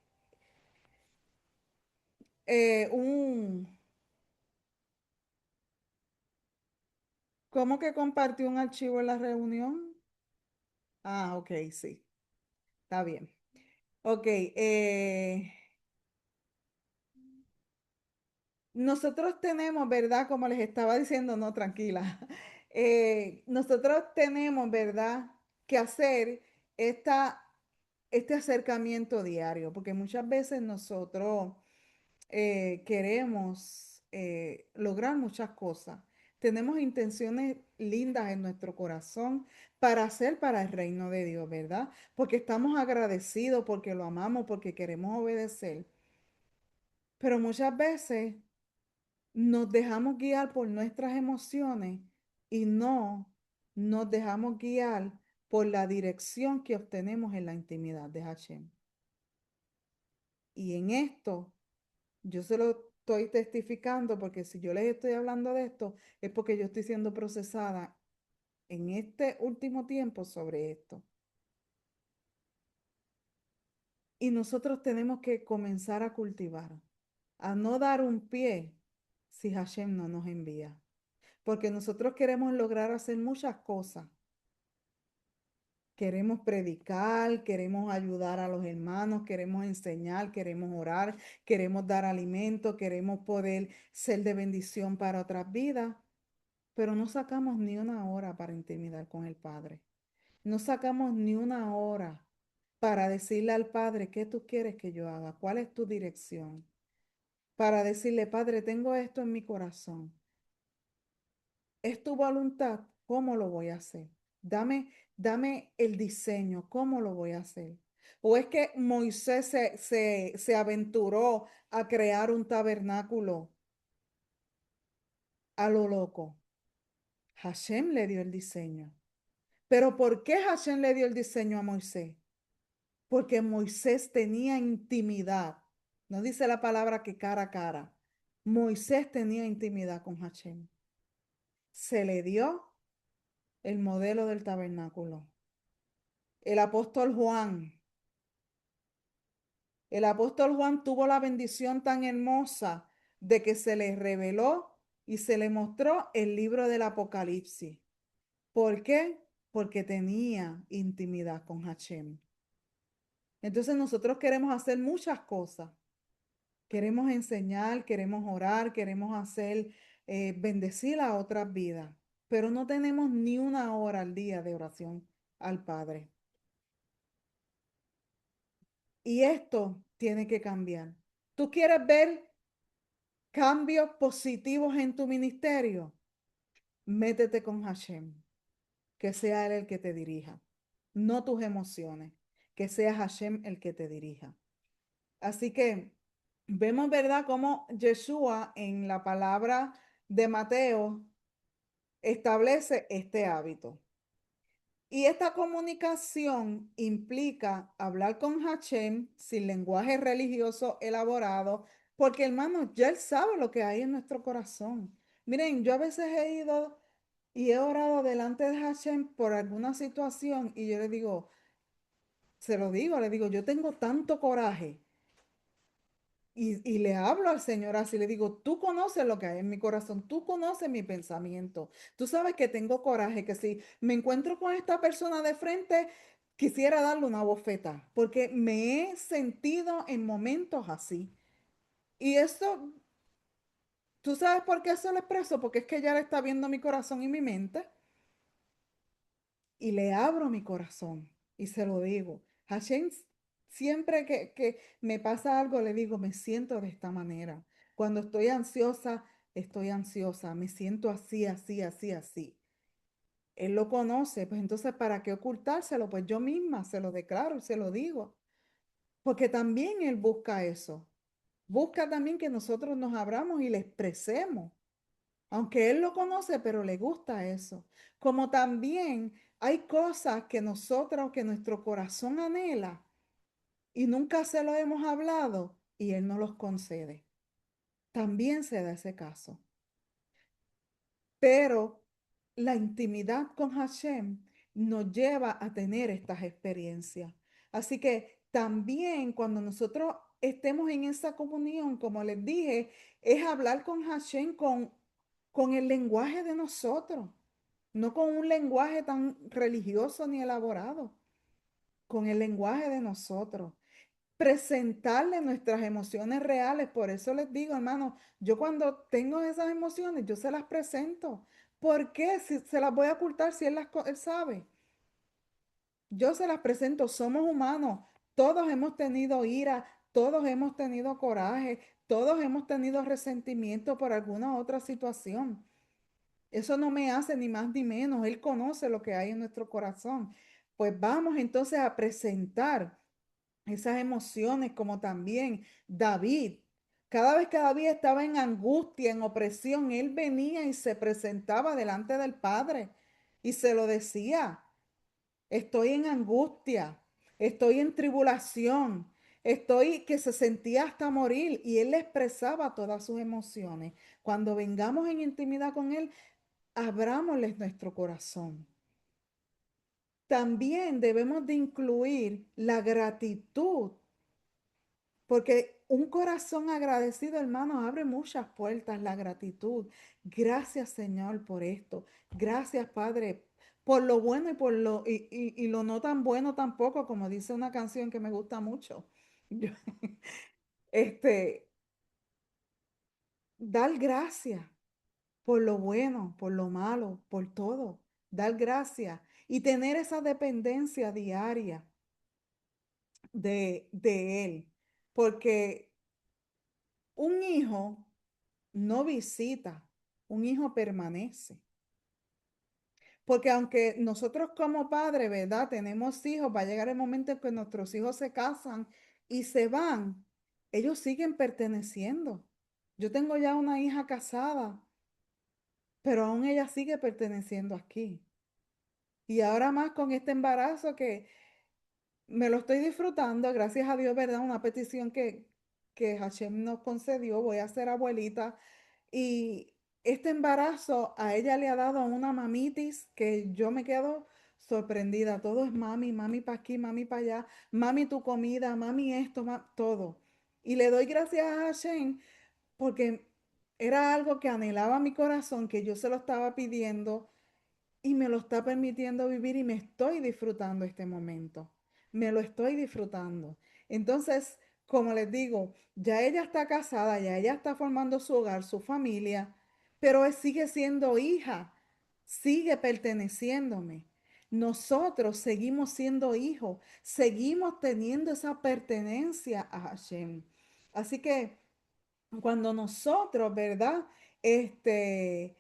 un... ¿Cómo que compartió un archivo en la reunión? Ah, ok, sí, está bien. Ok, nosotros tenemos, ¿verdad? Como les estaba diciendo, no, tranquila. Nosotros tenemos, ¿verdad?, que hacer esta, este acercamiento diario, porque muchas veces nosotros queremos lograr muchas cosas. Tenemos intenciones lindas en nuestro corazón para hacer para el reino de Dios, ¿verdad? Porque estamos agradecidos, porque lo amamos, porque queremos obedecer. Pero muchas veces nos dejamos guiar por nuestras emociones y no nos dejamos guiar por la dirección que obtenemos en la intimidad de Hashem. Y en esto yo se lo estoy testificando porque si yo les estoy hablando de esto es porque yo estoy siendo procesada en este último tiempo sobre esto. Y nosotros tenemos que comenzar a cultivar, a no dar un pie si Hashem no nos envía. Porque nosotros queremos lograr hacer muchas cosas. Queremos predicar, queremos ayudar a los hermanos, queremos enseñar, queremos orar, queremos dar alimento, queremos poder ser de bendición para otras vidas. Pero no sacamos ni una hora para intimidar con el Padre. No sacamos ni una hora para decirle al Padre, ¿qué tú quieres que yo haga? ¿Cuál es tu dirección? Para decirle, Padre, tengo esto en mi corazón. ¿Es tu voluntad? ¿Cómo lo voy a hacer? Dame el diseño, ¿cómo lo voy a hacer? ¿O es que Moisés se aventuró a crear un tabernáculo a lo loco? Hashem le dio el diseño. Pero ¿por qué Hashem le dio el diseño a Moisés? Porque Moisés tenía intimidad. No dice la palabra que cara a cara. Moisés tenía intimidad con Hashem. Se le dio el modelo del tabernáculo. El apóstol Juan. El apóstol Juan tuvo la bendición tan hermosa de que se le reveló y se le mostró el libro del Apocalipsis. ¿Por qué? Porque tenía intimidad con Hashem. Entonces nosotros queremos hacer muchas cosas. Queremos enseñar, queremos orar, queremos hacer, bendecir a otras vidas, pero no tenemos ni una hora al día de oración al Padre. Y esto tiene que cambiar. ¿Tú quieres ver cambios positivos en tu ministerio, métete con Hashem, que sea Él el que te dirija, no tus emociones, que sea Hashem el que te dirija. Así que vemos, ¿verdad?, cómo Yeshua en la palabra de Mateo establece este hábito. Y esta comunicación implica hablar con Hashem sin lenguaje religioso elaborado, porque hermano, ya Él sabe lo que hay en nuestro corazón. Miren, yo a veces he ido y he orado delante de Hashem por alguna situación y yo le digo, se lo digo, le digo, yo tengo tanto coraje. Y le hablo al Señor así, le digo, tú conoces lo que hay en mi corazón, tú conoces mi pensamiento, tú sabes que tengo coraje, que si me encuentro con esta persona de frente, quisiera darle una bofeta, porque me he sentido en momentos así. Y esto, ¿tú sabes por qué eso lo expreso? Porque es que ya le está viendo mi corazón y mi mente y le abro mi corazón y se lo digo. Hashem, siempre que me pasa algo, le digo, me siento de esta manera. Cuando estoy ansiosa, me siento así, así, así, así. Él lo conoce, pues entonces, ¿para qué ocultárselo? Pues yo misma se lo declaro y se lo digo, porque también Él busca eso. Busca también que nosotros nos abramos y le expresemos. Aunque él lo conoce, pero le gusta eso. Como también hay cosas que nosotros, que nuestro corazón anhela y nunca se lo hemos hablado y él no los concede. También se da ese caso. Pero la intimidad con Hashem nos lleva a tener estas experiencias. Así que también cuando nosotros estemos en esa comunión, como les dije, es hablar con Hashem con el lenguaje de nosotros, no con un lenguaje tan religioso ni elaborado, con el lenguaje de nosotros. Presentarle nuestras emociones reales. Por eso les digo, hermano, yo cuando tengo esas emociones, yo se las presento. ¿Por qué? Si se las voy a ocultar si él sabe. Yo se las presento, somos humanos. Todos hemos tenido ira, todos hemos tenido coraje, todos hemos tenido resentimiento por alguna otra situación. Eso no me hace ni más ni menos. Él conoce lo que hay en nuestro corazón. Pues vamos entonces a presentar esas emociones, como también David. Cada vez que David estaba en angustia, en opresión, él venía y se presentaba delante del Padre y se lo decía, estoy en angustia, estoy en tribulación, estoy que se sentía hasta morir y él le expresaba todas sus emociones. Cuando vengamos en intimidad con él, abrámosles nuestro corazón. También debemos de incluir la gratitud, porque un corazón agradecido, hermano, abre muchas puertas, la gratitud. Gracias, Señor, por esto. Gracias, Padre, por lo bueno y por y lo no tan bueno tampoco, como dice una canción que me gusta mucho. Yo- este, dar gracias por lo bueno, por lo malo, por todo. Dar gracias y tener esa dependencia diaria de Él. Porque un hijo no visita, un hijo permanece. Porque aunque nosotros como padres, ¿verdad? Tenemos hijos, va a llegar el momento en que nuestros hijos se casan y se van, ellos siguen perteneciendo. Yo tengo ya una hija casada, pero aún ella sigue perteneciendo aquí. Y ahora más con este embarazo que me lo estoy disfrutando, gracias a Dios, ¿verdad? Una petición que Hashem nos concedió, voy a ser abuelita. Y este embarazo a ella le ha dado una mamitis que yo me quedo sorprendida. Todo es mami, mami para aquí, mami para allá, mami tu comida, mami esto, todo. Y le doy gracias a Hashem porque era algo que anhelaba mi corazón, que yo se lo estaba pidiendo y me lo está permitiendo vivir y me estoy disfrutando este momento. Me lo estoy disfrutando. Entonces, como les digo, ya ella está casada, ya ella está formando su hogar, su familia, pero sigue siendo hija, sigue perteneciéndome. Nosotros seguimos siendo hijos, seguimos teniendo esa pertenencia a Hashem. Así que Cuando nosotros, ¿verdad? Este,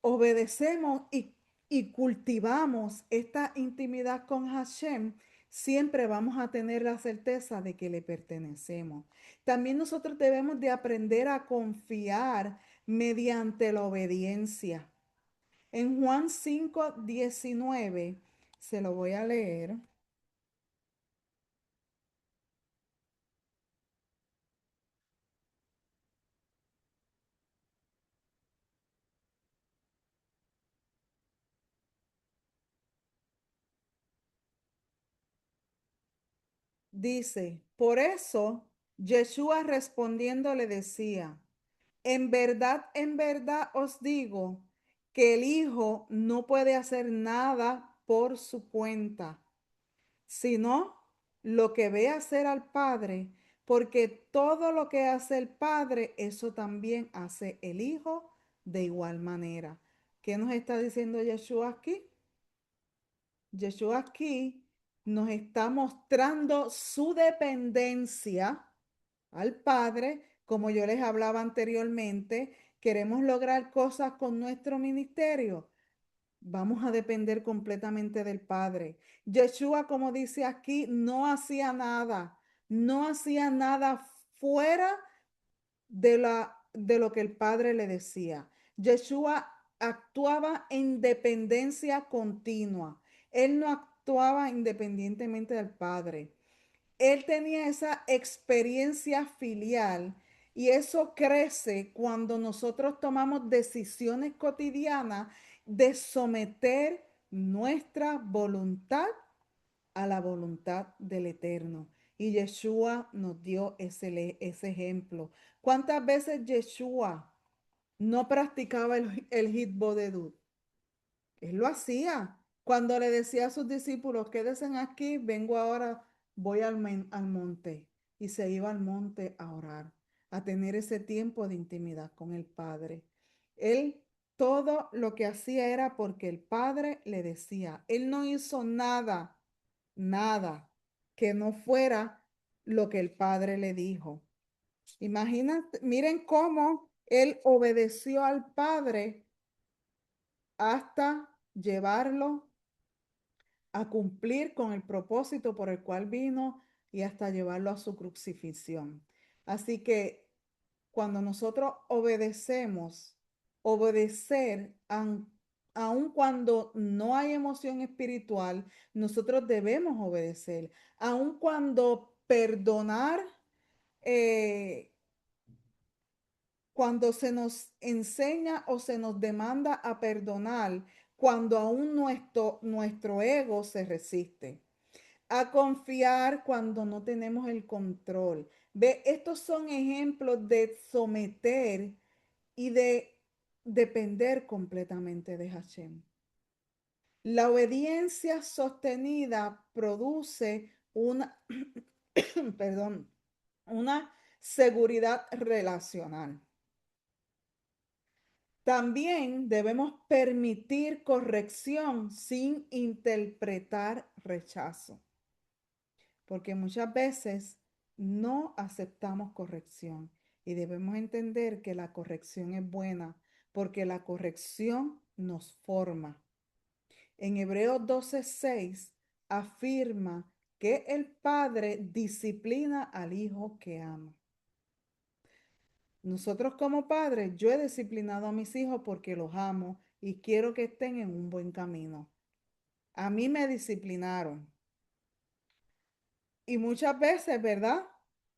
obedecemos y cultivamos esta intimidad con Hashem, siempre vamos a tener la certeza de que le pertenecemos. También nosotros debemos de aprender a confiar mediante la obediencia. En Juan 5:19, se lo voy a leer, dice, por eso Yeshua respondiendo le decía, en verdad os digo que el Hijo no puede hacer nada por su cuenta, sino lo que ve hacer al Padre, porque todo lo que hace el Padre, eso también hace el Hijo de igual manera. ¿Qué nos está diciendo Yeshua aquí? Yeshua aquí nos está mostrando su dependencia al Padre, como yo les hablaba anteriormente. Queremos lograr cosas con nuestro ministerio. Vamos a depender completamente del Padre. Yeshua, como dice aquí, no hacía nada fuera de lo que el Padre le decía. Yeshua actuaba en dependencia continua. Él no actuaba independientemente del Padre. Él tenía esa experiencia filial y eso crece cuando nosotros tomamos decisiones cotidianas de someter nuestra voluntad a la voluntad del Eterno. Y Yeshua nos dio ese ejemplo. ¿Cuántas veces Yeshua no practicaba el hitbodedut? Él lo hacía. Cuando le decía a sus discípulos, quédense aquí, vengo ahora, voy al monte. Y se iba al monte a orar, a tener ese tiempo de intimidad con el Padre. Él todo lo que hacía era porque el Padre le decía. Él no hizo nada, nada que no fuera lo que el Padre le dijo. Imagínate, miren cómo él obedeció al Padre hasta llevarlo a cumplir con el propósito por el cual vino y hasta llevarlo a su crucifixión. Así que cuando nosotros obedecemos, obedecer, aun cuando no hay emoción espiritual, nosotros debemos obedecer, aun cuando perdonar, eh, cuando se nos enseña o se nos demanda a perdonar, cuando aún nuestro ego se resiste, a confiar cuando no tenemos el control. Ve, estos son ejemplos de someter y de depender completamente de Hashem. La obediencia sostenida produce una, perdón, una seguridad relacional. También debemos permitir corrección sin interpretar rechazo, porque muchas veces no aceptamos corrección y debemos entender que la corrección es buena porque la corrección nos forma. En Hebreos 12:6 afirma que el Padre disciplina al Hijo que ama. Nosotros como padres, yo he disciplinado a mis hijos porque los amo y quiero que estén en un buen camino. A mí me disciplinaron y muchas veces, ¿verdad?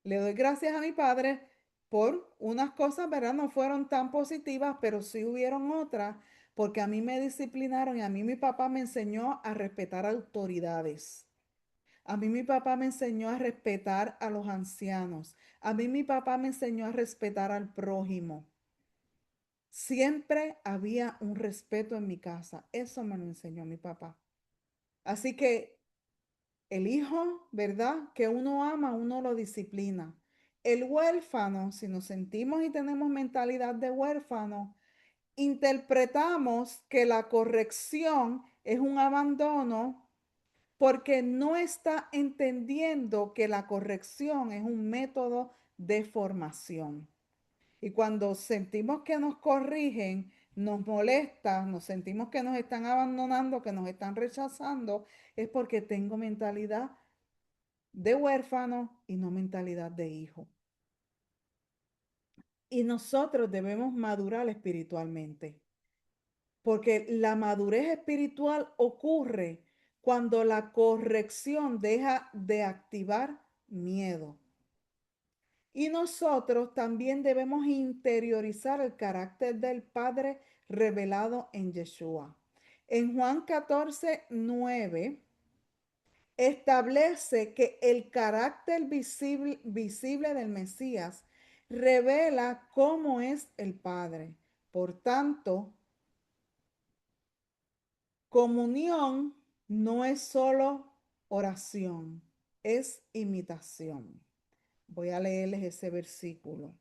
Le doy gracias a mi padre por unas cosas, ¿verdad? No fueron tan positivas, pero sí hubieron otras porque a mí me disciplinaron y a mí mi papá me enseñó a respetar autoridades. A mí mi papá me enseñó a respetar a los ancianos. A mí mi papá me enseñó a respetar al prójimo. Siempre había un respeto en mi casa. Eso me lo enseñó mi papá. Así que el hijo, ¿verdad? Que uno ama, uno lo disciplina. El huérfano, si nos sentimos y tenemos mentalidad de huérfano, interpretamos que la corrección es un abandono porque no está entendiendo que la corrección es un método de formación. Y cuando sentimos que nos corrigen, nos molesta, nos sentimos que nos están abandonando, que nos están rechazando, es porque tengo mentalidad de huérfano y no mentalidad de hijo. Y nosotros debemos madurar espiritualmente, porque la madurez espiritual ocurre cuando la corrección deja de activar miedo. Y nosotros también debemos interiorizar el carácter del Padre revelado en Yeshua. En Juan 14:9 establece que el carácter visible del Mesías revela cómo es el Padre. Por tanto, comunión no es solo oración, es imitación. Voy a leerles ese versículo.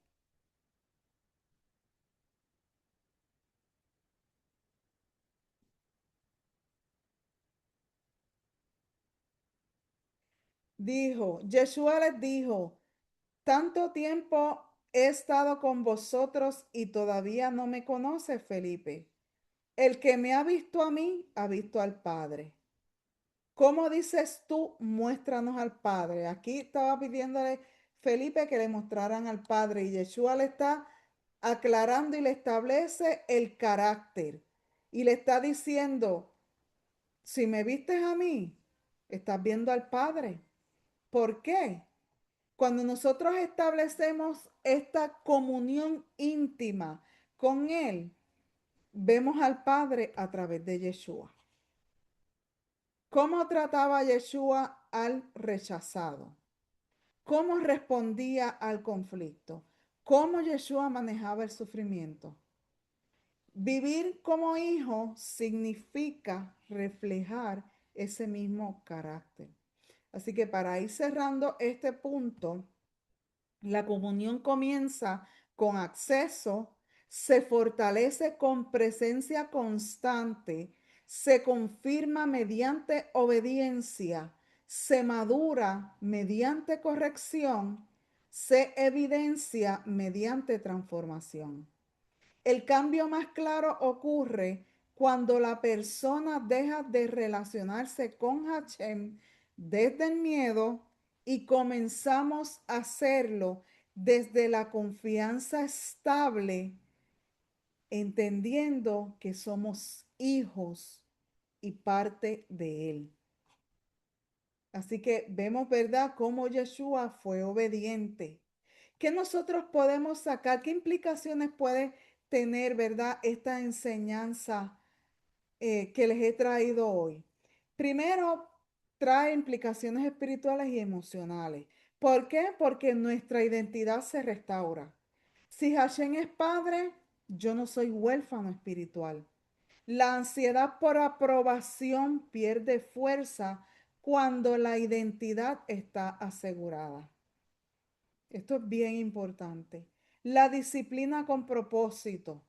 Yeshua les dijo, tanto tiempo he estado con vosotros y todavía no me conoces, Felipe. El que me ha visto a mí, ha visto al Padre. ¿Cómo dices tú? Muéstranos al Padre. Aquí estaba pidiéndole Felipe que le mostraran al Padre y Yeshua le está aclarando y le establece el carácter. Y le está diciendo, si me vistes a mí, estás viendo al Padre. ¿Por qué? Cuando nosotros establecemos esta comunión íntima con Él, vemos al Padre a través de Yeshua. ¿Cómo trataba Yeshua al rechazado? ¿Cómo respondía al conflicto? ¿Cómo Yeshua manejaba el sufrimiento? Vivir como hijo significa reflejar ese mismo carácter. Así que para ir cerrando este punto, la comunión comienza con acceso, se fortalece con presencia constante, se confirma mediante obediencia, se madura mediante corrección, se evidencia mediante transformación. El cambio más claro ocurre cuando la persona deja de relacionarse con Hashem desde el miedo y comenzamos a hacerlo desde la confianza estable, entendiendo que somos hijos y parte de Él. Así que vemos, ¿verdad?, cómo Yeshua fue obediente. ¿Qué nosotros podemos sacar? ¿Qué implicaciones puede tener, verdad, esta enseñanza que les he traído hoy? Primero, trae implicaciones espirituales y emocionales. ¿Por qué? Porque nuestra identidad se restaura. Si Hashem es padre, yo no soy huérfano espiritual. La ansiedad por aprobación pierde fuerza cuando la identidad está asegurada. Esto es bien importante. La disciplina con propósito,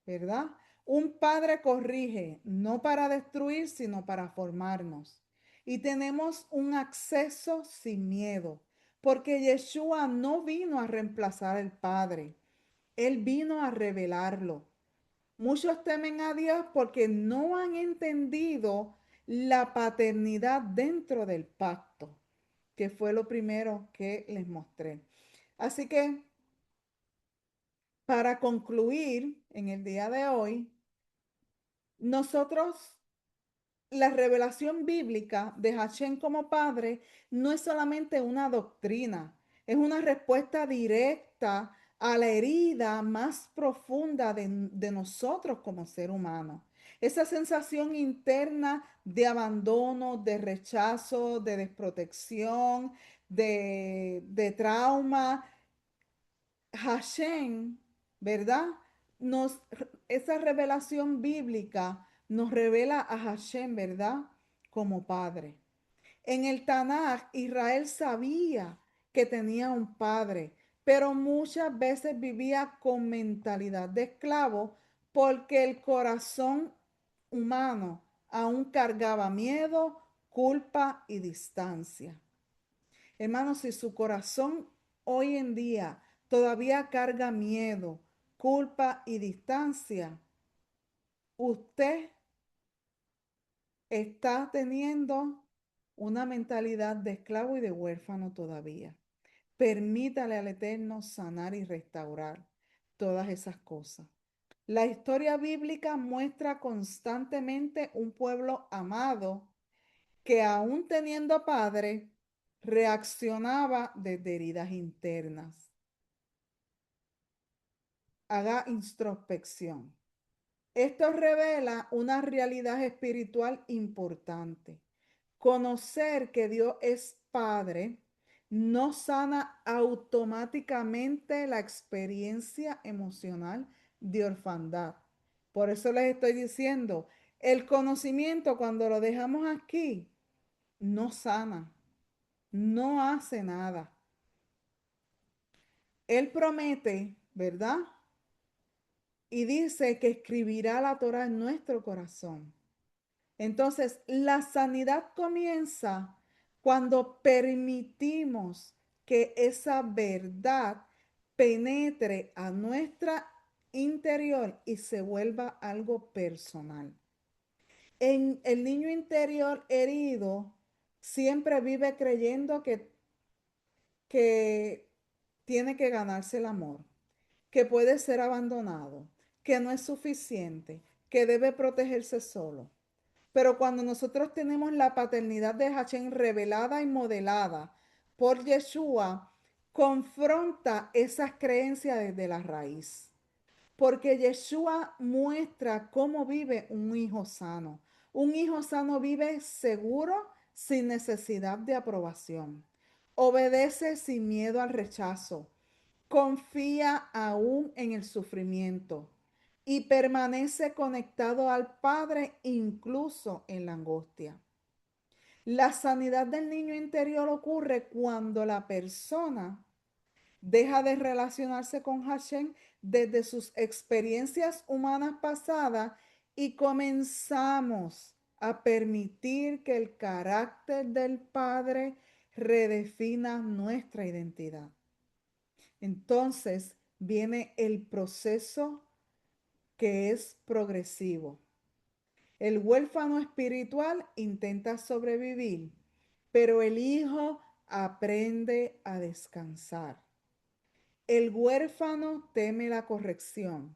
¿verdad? Un padre corrige, no para destruir, sino para formarnos. Y tenemos un acceso sin miedo, porque Yeshua no vino a reemplazar al Padre, Él vino a revelarlo. Muchos temen a Dios porque no han entendido la paternidad dentro del pacto, que fue lo primero que les mostré. Así que, para concluir en el día de hoy, nosotros, la revelación bíblica de Hashem como Padre no es solamente una doctrina, es una respuesta directa a la herida más profunda de nosotros como ser humano. Esa sensación interna de abandono, de rechazo, de desprotección, de trauma. Hashem, ¿verdad? Nos, esa revelación bíblica nos revela a Hashem, ¿verdad? Como Padre. En el Tanaj, Israel sabía que tenía un padre, pero muchas veces vivía con mentalidad de esclavo porque el corazón humano aún cargaba miedo, culpa y distancia. Hermanos, si su corazón hoy en día todavía carga miedo, culpa y distancia, usted está teniendo una mentalidad de esclavo y de huérfano todavía. Permítale al Eterno sanar y restaurar todas esas cosas. La historia bíblica muestra constantemente un pueblo amado que aún teniendo padre, reaccionaba desde heridas internas. Haga introspección. Esto revela una realidad espiritual importante. Conocer que Dios es Padre no sana automáticamente la experiencia emocional de orfandad. Por eso les estoy diciendo, el conocimiento cuando lo dejamos aquí no sana, no hace nada. Él promete, ¿verdad? Y dice que escribirá la Torah en nuestro corazón. Entonces, la sanidad comienza cuando permitimos que esa verdad penetre a nuestra interior y se vuelva algo personal. En el niño interior herido siempre vive creyendo que tiene que ganarse el amor, que puede ser abandonado, que no es suficiente, que debe protegerse solo. Pero cuando nosotros tenemos la paternidad de Hashem revelada y modelada por Yeshua, confronta esas creencias desde la raíz. Porque Yeshua muestra cómo vive un hijo sano. Un hijo sano vive seguro sin necesidad de aprobación. Obedece sin miedo al rechazo. Confía aún en el sufrimiento y permanece conectado al Padre incluso en la angustia. La sanidad del niño interior ocurre cuando la persona deja de relacionarse con Hashem desde sus experiencias humanas pasadas y comenzamos a permitir que el carácter del Padre redefina nuestra identidad. Entonces viene el proceso que es progresivo. El huérfano espiritual intenta sobrevivir, pero el hijo aprende a descansar. El huérfano teme la corrección,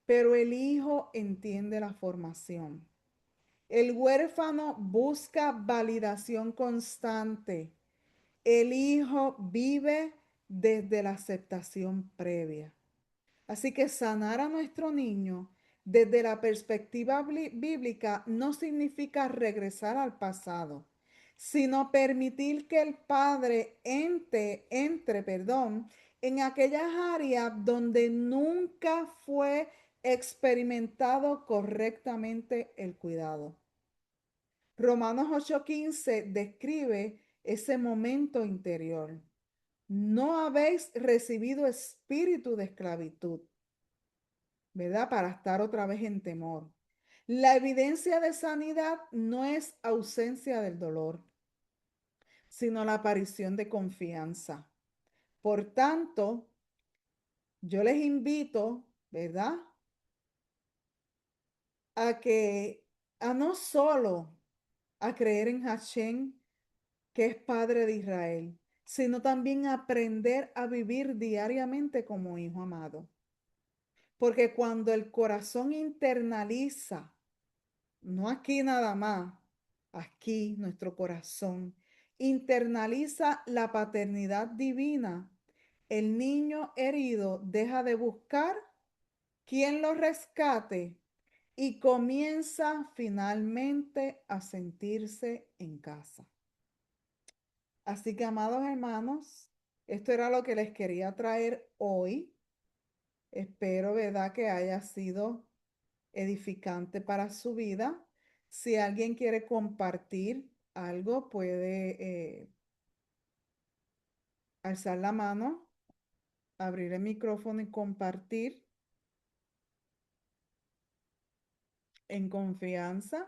pero el hijo entiende la formación. El huérfano busca validación constante. El hijo vive desde la aceptación previa. Así que sanar a nuestro niño desde la perspectiva bíblica no significa regresar al pasado, sino permitir que el Padre entre, en aquellas áreas donde nunca fue experimentado correctamente el cuidado. Romanos 8:15 describe ese momento interior. No habéis recibido espíritu de esclavitud, ¿verdad? Para estar otra vez en temor. La evidencia de sanidad no es ausencia del dolor, sino la aparición de confianza. Por tanto, yo les invito, ¿verdad? A que, a no solo a creer en Hashem, que es Padre de Israel, sino también aprender a vivir diariamente como hijo amado. Porque cuando el corazón internaliza, no aquí nada más, aquí nuestro corazón internaliza la paternidad divina, el niño herido deja de buscar quien lo rescate y comienza finalmente a sentirse en casa. Así que, amados hermanos, esto era lo que les quería traer hoy. Espero, ¿verdad?, que haya sido edificante para su vida. Si alguien quiere compartir algo, puede alzar la mano, abrir el micrófono y compartir en confianza.